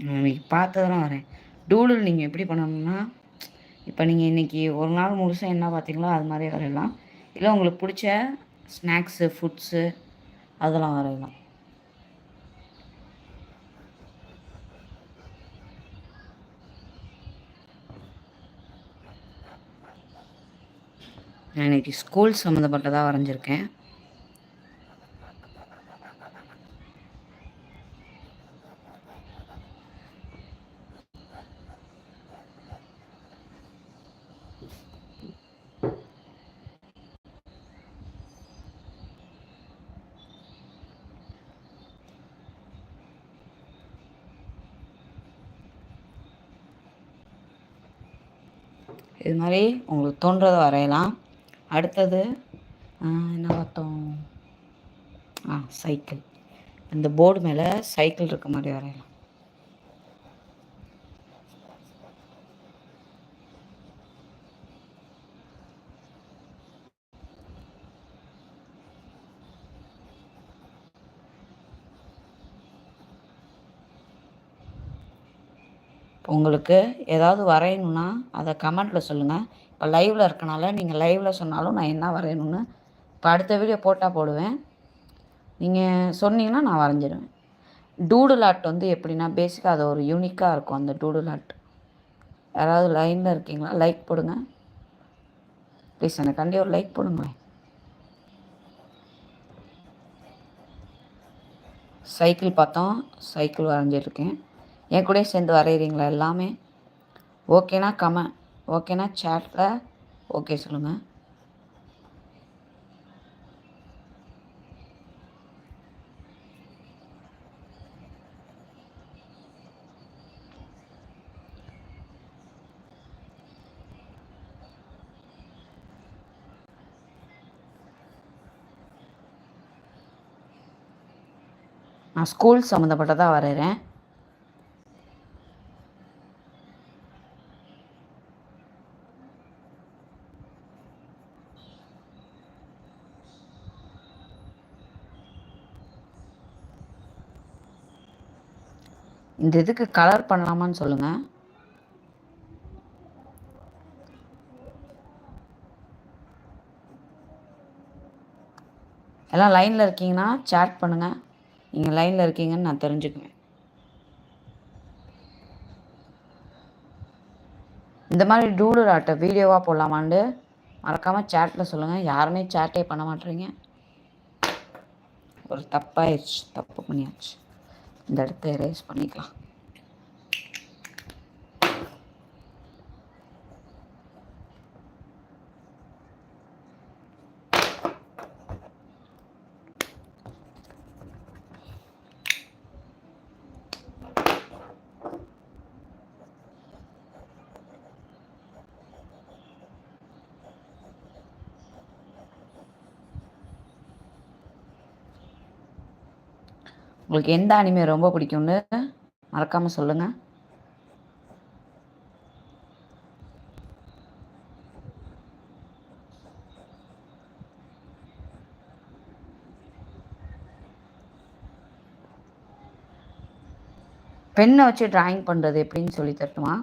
இன்னைக்கு பார்த்ததெல்லாம் வரேன். டூடுல் நீங்கள் எப்படி பண்ணணும்னா, இப்போ நீங்கள் இன்றைக்கி ஒரு நாள் முழுசாக என்ன பார்த்தீங்களோ அது மாதிரி வரையலாம். இல்லை உங்களுக்கு பிடிச்ச ஸ்நாக்ஸு, ஃபுட்ஸு அதெல்லாம் வரையலாம். நான் இன்றைக்கி ஸ்கூல் சம்மந்தப்பட்டதாக வரைஞ்சிருக்கேன். இது மாதிரி உங்களுக்கு தோன்றதை வரையலாம். அடுத்தது என்ன பார்த்தோம்? சைக்கிள். இந்த போர்டு மேலே சைக்கிள் இருக்க மாதிரி வரையலாம். உங்களுக்கு ஏதாவது வரையணுன்னா அதை கமெண்ட்டில் சொல்லுங்கள். இப்போ லைவில் இருக்கனால நீங்கள் லைவில் சொன்னாலும் நான் என்ன வரையணுன்னு இப்போ அடுத்த வீடியோ போட்டால் போடுவேன். நீங்கள் சொன்னீங்கன்னா நான் வரைஞ்சிடுவேன். டூடுல் ஆர்ட் வந்து எப்படின்னா பேசிக்காக அது ஒரு யூனிக்காக இருக்கும். அந்த டூடுல் ஆர்ட் யாராவது லைனில் இருக்கீங்களா? லைக் போடுங்க ப்ளீஸ். எனக்கு கண்டி ஒரு லைக் போடுங்களேன். சைக்கிள் பார்த்தோம், சைக்கிள் வரைஞ்சிருக்கேன். என் கூட சேர்ந்து வரைகிறீங்களா எல்லாமே? ஓகேனா கமெண்ட், ஓகேனா சேட்டில் ஓகே சொல்லுங்கள். நான் ஸ்கூல் சம்மந்தப்பட்டதாக வரைகிறேன். இந்த இதுக்கு கலர் பண்ணலாமான்னு சொல்லுங்கள். எல்லாம் லைனில் இருக்கீங்கன்னா சேட் பண்ணுங்கள். நீங்கள் லைனில் இருக்கீங்கன்னு நான் தெரிஞ்சுக்குவேன். இந்த மாதிரி டூடுல் ஆர்ட்டை வீடியோவாக போடலாமான்னு மறக்காமல் சேட்டில் சொல்லுங்கள். யாருமே சேட்டே பண்ண மாட்டேறீங்க. ஒரு தப்பாயிடுச்சு, தப்பு பண்ணியாச்சு. இந்த இடத்த எரேஸ் பண்ணிக்கலாம். உங்களுக்கு எந்த அனிமே ரொம்ப பிடிக்கும்னு மறக்காமல் சொல்லுங்கள். பெண்ணை வச்சு டிராயிங் பண்ணுறது எப்படின்னு சொல்லி தரட்டுமா?